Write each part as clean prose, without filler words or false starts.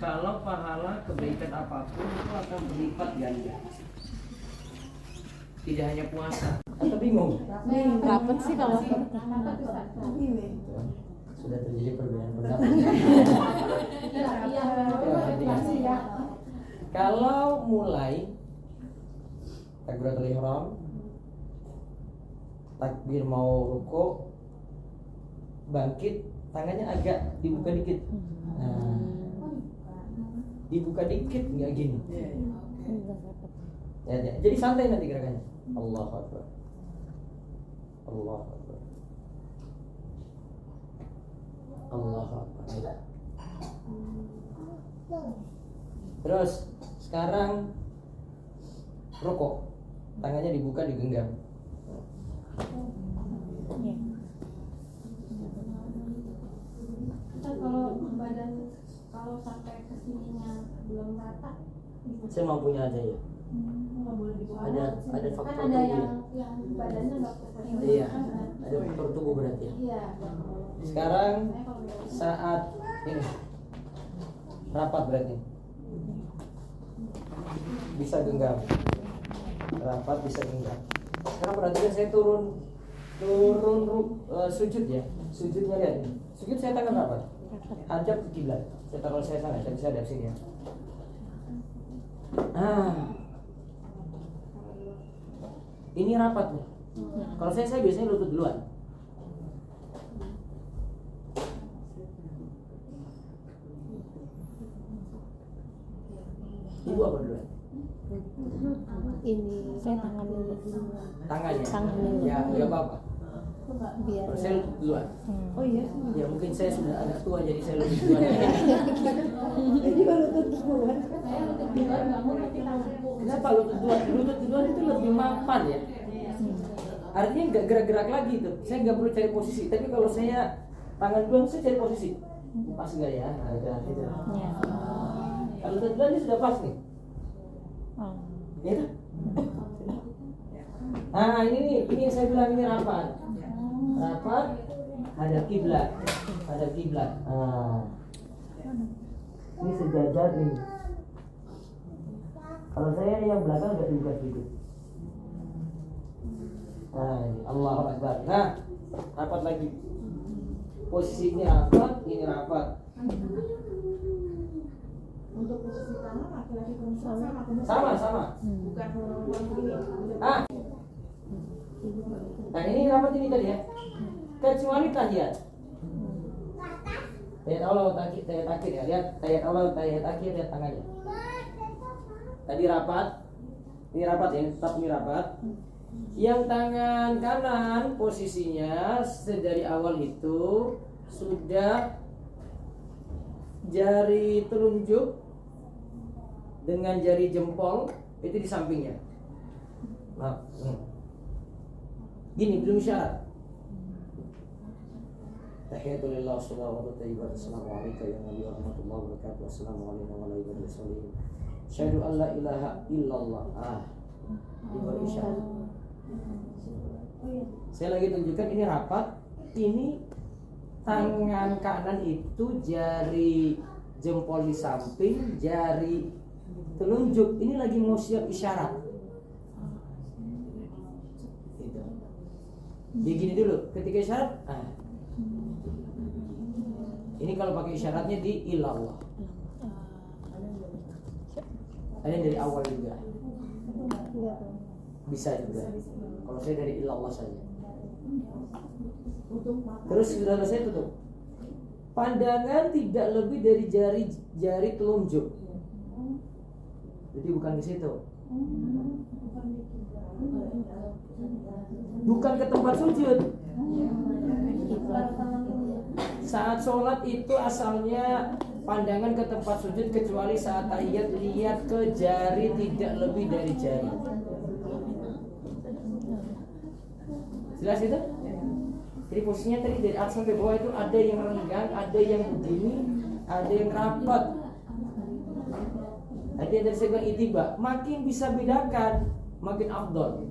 kalau pahala kebaikan apapun itu akan berlipat ganda. Tidak hanya puasa. Atau bingung? Rapet sih kalau Sudah terjadi perbedaan pendapat. Kalau mulai takbiratul ihram, takbir mau rukuk, bangkit, tangannya agak dibuka dikit. Nah, dibuka dikit nggak gini. Ya. Jadi santai nanti gerakannya. Allahu Akbar. Allahu Akbar. Allahu Akbar. Terus sekarang rukuk, tangannya dibuka digenggam. Kalau sampai kesininya belum rata, saya mampunya aja ya. Ada faktor kan ada tubuh. yang badannya nggak proporsional. Iya, ada faktor tubuh berarti ya. Iya. Sekarang saat ini rapat berarti bisa genggam, rapat bisa genggam. Sekarang perhatikan saya turun sujud ya, sujudnya lihat ini. Sujud saya tangan rapat, hadap ke kiblat. Saya taruh saya sana, saya bisa hadap sini ya. Ini rapat nih. Kalau saya biasanya lutut duluan. Ibu apa duluan? ini saya tangan dulu. Tangannya. Tangan dulu. Ya, nggak apa-apa. Biar Kalau saya lutut duluan. Oh iya. Ya mungkin saya sudah agak tua jadi saya lutut duluan. Jadi kalau lutut duluan. Saya lutut duluan bangun nanti tangan. Kenapa lutut duluan? Lutut duluan itu lebih mapan ya. Artinya nggak gerak-gerak lagi tuh. Saya nggak perlu cari posisi. Tapi kalau saya tangan duluan saya cari posisi. Pas nggak ya? Ada gitu. Ya. Kalau lutut duluan ini sudah pas nih. Oh. Ya kan? Nah ini yang saya bilang ini rapat. Rapat hadap kiblat. Hadap kiblat. Ini sejajar ini. Kalau saya yang belakang nggak dibuka sedikit. Nah, ini Allahu Akbar. Nah, rapat lagi. Posisinya rapat, ini rapat. Untuk posisi tangan laki-laki perempuan sama. Sama. Bukan perempuan begini. Nah, ini rapat ini tadi ya. Kecuali tahiyat. Tahiyat Allah, tahiyat akhir ya. Lihat tahiyat Allah, tahiyat akhir, lihat tangannya. Tadi rapat. Ini rapat ya, tetap ini rapat. Yang tangan kanan posisinya dari awal itu sudah jari telunjuk dengan jari jempol itu di sampingnya. Nah, gini belum syarat. Tahiyatulillah sallallahu alaihi wa sallam. Assalamualaikum ya Nabi warahmatullahi wabarakatuh. Assalamualaikum warahmatullahi wabarakatuh. Syahadu an la ilaha illallah. Ini baru isyarat. Saya lagi tunjukkan ini rapat. Ini tangan kanan itu jari jempol di samping, jari telunjuk ini lagi mau siap isyarat. Gitu. Begini dulu, ketika isyarat, ini kalau pakai isyaratnya di ilallah. Ada yang dari awal juga. Bisa juga. Kalau saya dari ilallah saja. Terus sudah selesai tutup. Pandangan tidak lebih dari jari telunjuk. Jadi bukan di situ. Bukan ke tempat sujud. Saat sholat itu asalnya pandangan ke tempat sujud kecuali saat tahiyat lihat ke jari tidak lebih dari jari. Jelas itu? Jadi posisinya tadi dari atas sampai bawah itu ada yang renggang, ada yang begini, ada yang rapat, ada yang dari segala itibak. Makin bisa bedakan, makin afdol.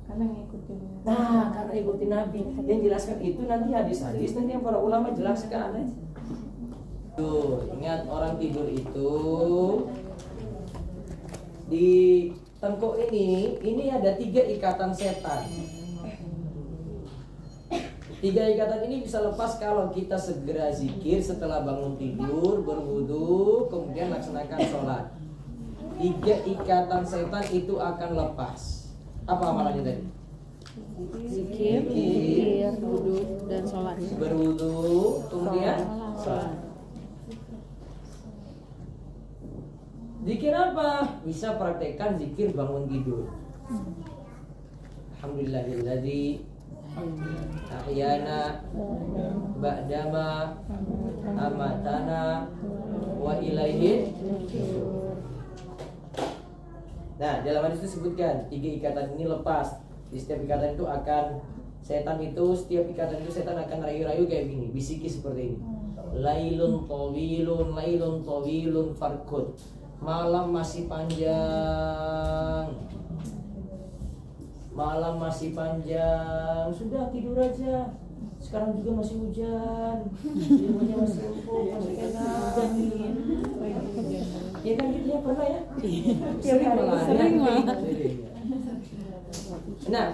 Karena ngikutin. Nah, karena ikutin Nabi yang jelaskan itu nanti hadis-hadis nanti yang para ulama jelaskan aja. Tuh, ingat orang tidur itu di tengkuk ini ada 3 ikatan setan. 3 ikatan ini bisa lepas kalau kita segera zikir setelah bangun tidur, berwudu, kemudian laksanakan sholat. 3 ikatan setan itu akan lepas. Apa amalannya tadi? Zikir, wudu dan sholat. Berwudu, kemudian sholat. Zikir apa? Bisa praktekkan zikir bangun tidur. Alhamdulillahilladzi ahyana ba'dama amatana wa ilaihi. Nah, dalam hadis itu disebutkan 3 ikatan ini lepas. Di setiap ikatan itu akan setiap ikatan itu setan akan rayu-rayu kayak gini, bisiki seperti ini. Lailun tawilun farkut. Malam masih panjang. Malam masih panjang. Sudah tidur aja. Sekarang juga masih hujan. Semuanya masih empuk, masih enak. Ya kan gitu ya, pernah ya? Sering malah. Nah,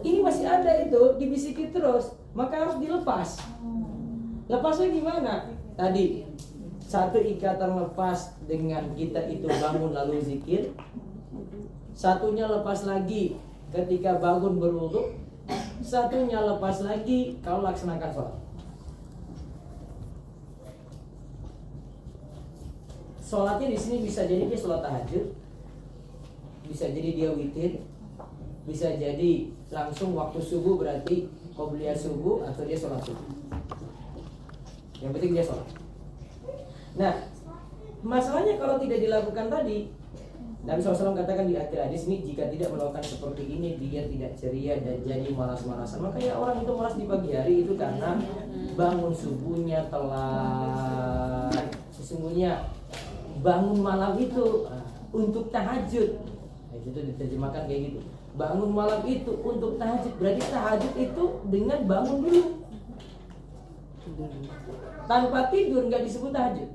ini masih ada itu, dibisiki terus, maka harus dilepas. Lepasnya gimana? Tadi 1 ikatan lepas dengan kita itu bangun lalu zikir. 1-nya lepas lagi ketika bangun berwudu. 1-nya lepas lagi kalau laksanakan sholat. Sholatnya di sini bisa jadi dia sholat tahajud, bisa jadi dia witir, bisa jadi langsung waktu subuh berarti qobliyah subuh atau dia sholat subuh. Yang penting dia sholat. Nah, masalahnya kalau tidak dilakukan tadi, Nabi SAW katakan di akhir hadis ini, jika tidak melakukan seperti ini dia tidak ceria dan jadi malas-malasan. Makanya orang itu malas di pagi hari itu karena bangun subuhnya telat. Sesungguhnya bangun malam itu untuk tahajud. Nah, itu diterjemahkan kayak gitu. Bangun malam itu untuk tahajud. Berarti tahajud itu dengan bangun dulu. Tanpa tidur nggak disebut tahajud.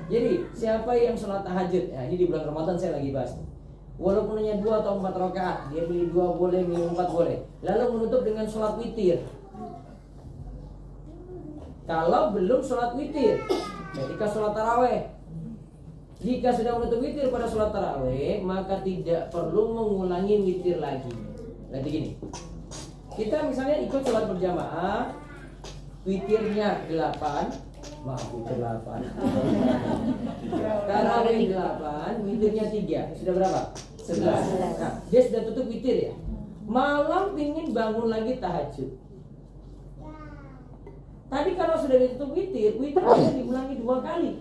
Jadi siapa yang sholat tahajud? Nah, ini di bulan Ramadan saya lagi bahas. Walaupun hanya 2 atau 4 rakaat, dia pilih 2 boleh, pilih 4 boleh. Lalu menutup dengan sholat witir. Kalau belum sholat witir, ketika sholat taraweh, jika sudah menutup witir pada sholat taraweh, maka tidak perlu mengulangi witir lagi. Nanti gini, kita misalnya ikut sholat berjamaah, witirnya 8. Maaf, witir 8. Tarawih 8, witirnya 3. Sudah berapa? 11. Nah, dia sudah tutup witir ya. Malam pingin bangun lagi tahajud. Tadi kalau sudah ditutup witir bisa diulangi 2 kali.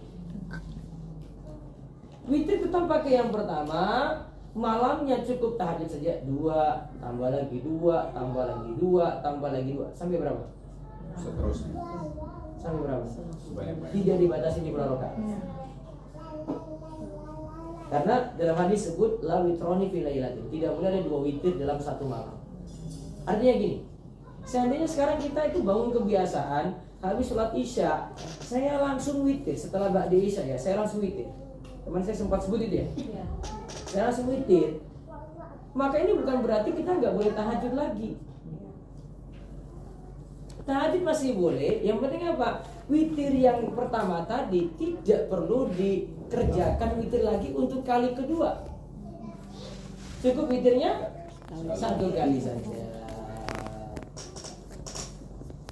Witir tetap pakai yang pertama, malamnya cukup tahajud saja 2, tambah lagi 2, tambah lagi 2, tambah lagi 2. Sampai berapa? Seterusnya. Sampai berapa? Sebanyak-banyak. Tidak dibatasi di bulan rakaat. Karena dalam hadis sebut la witroni fi lailatin. Tidak boleh ada 2 witir dalam satu malam. Artinya gini, seandainya sekarang kita itu bangun kebiasaan habis sholat isya, saya langsung witir setelah ba'da isya ya, saya langsung witir. Teman saya sempat sebut itu ya. Saya langsung witir. Maka ini bukan berarti kita nggak boleh tahajud lagi. Tahajud masih boleh, yang penting apa? Witir yang pertama tadi tidak perlu dikerjakan witir lagi untuk kali kedua. Cukup witirnya 1 kali saja.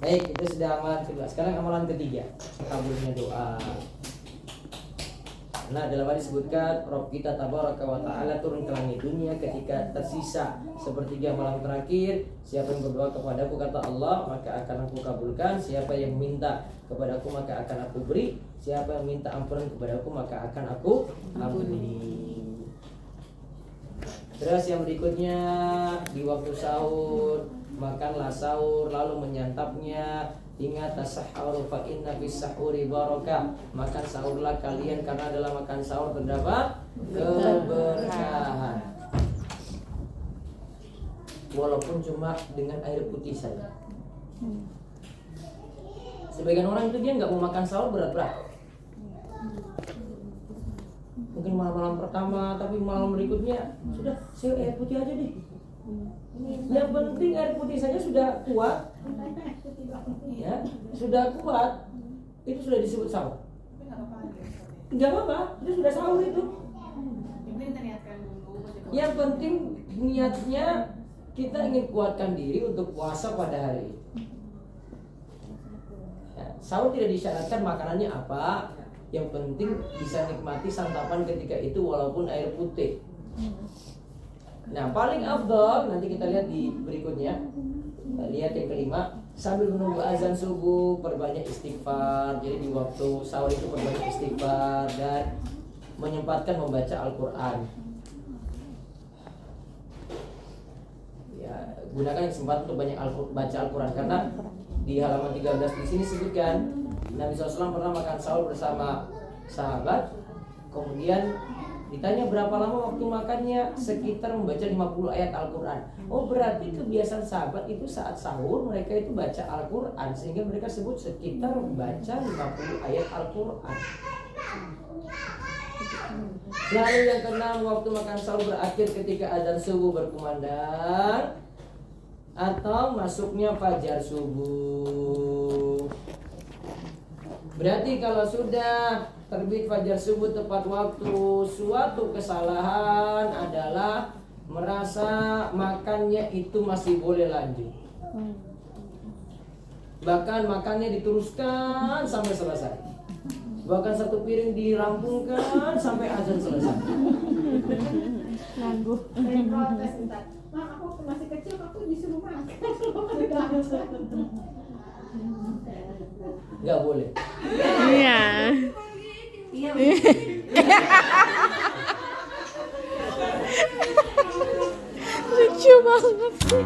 Baik, itu sudah amalan kedua. Sekarang amalan ketiga, kabulnya doa. Nah, dalam hadis disebutkan Rabb kita tabaraka wa ta'ala turun ke langit dunia ketika tersisa sepertiga malam terakhir. Siapa yang berdoa kepadaku, kata Allah, maka akan aku kabulkan. Siapa yang minta kepadaku, maka akan aku beri. Siapa yang minta ampunan kepadaku, maka akan aku ampuni. Terus yang berikutnya, di waktu sahur, makanlah sahur lalu menyantapnya. Ingat tasahharu fa inna fis sahuri barakah. Makan sahurlah kalian karena dalam makan sahur terdapat keberkahan. Walaupun cuma dengan air putih saja. Sebagian orang itu dia nggak mau makan sahur berat-berat. Mungkin malam-malam pertama, tapi malam berikutnya sudah saya air putih aja deh. Yang penting air putih saja sudah kuat, ya sudah kuat, itu sudah disebut sahur. Nggak apa-apa, itu sudah sahur itu. Yang penting niatnya kita ingin kuatkan diri untuk puasa pada hari ini. Ya, sahur tidak disyaratkan makanannya apa, yang penting bisa nikmati santapan ketika itu walaupun air putih. Nah, paling afdal nanti kita lihat di berikutnya. Kita lihat yang kelima, sambil menunggu azan subuh perbanyak istighfar. Jadi di waktu sahur itu perbanyak istighfar dan menyempatkan membaca Al-Qur'an. Ya, gunakan kesempatan untuk banyak baca Al-Qur'an karena di halaman 13 di sini sebutkan Nabi SAW pernah makan sahur bersama sahabat. Kemudian ditanya berapa lama waktu makannya, sekitar membaca 50 ayat Al-Quran. Oh, berarti kebiasaan sahabat itu saat sahur mereka itu baca Al-Quran, sehingga mereka sebut sekitar membaca 50 ayat Al-Quran. Lalu yang keenam, waktu makan sahur berakhir ketika azan subuh berkumandang atau masuknya fajar subuh. Berarti kalau sudah terbit fajar subuh tepat waktu, suatu kesalahan adalah merasa makannya itu masih boleh lanjut. Bahkan makannya diteruskan sampai selesai. Bahkan satu piring dirampungkan sampai azan selesai. Nangguh. Protes entar. Mak, aku masih kecil, aku disuruh makan. Nggak boleh. Iya. Lucu banget sih.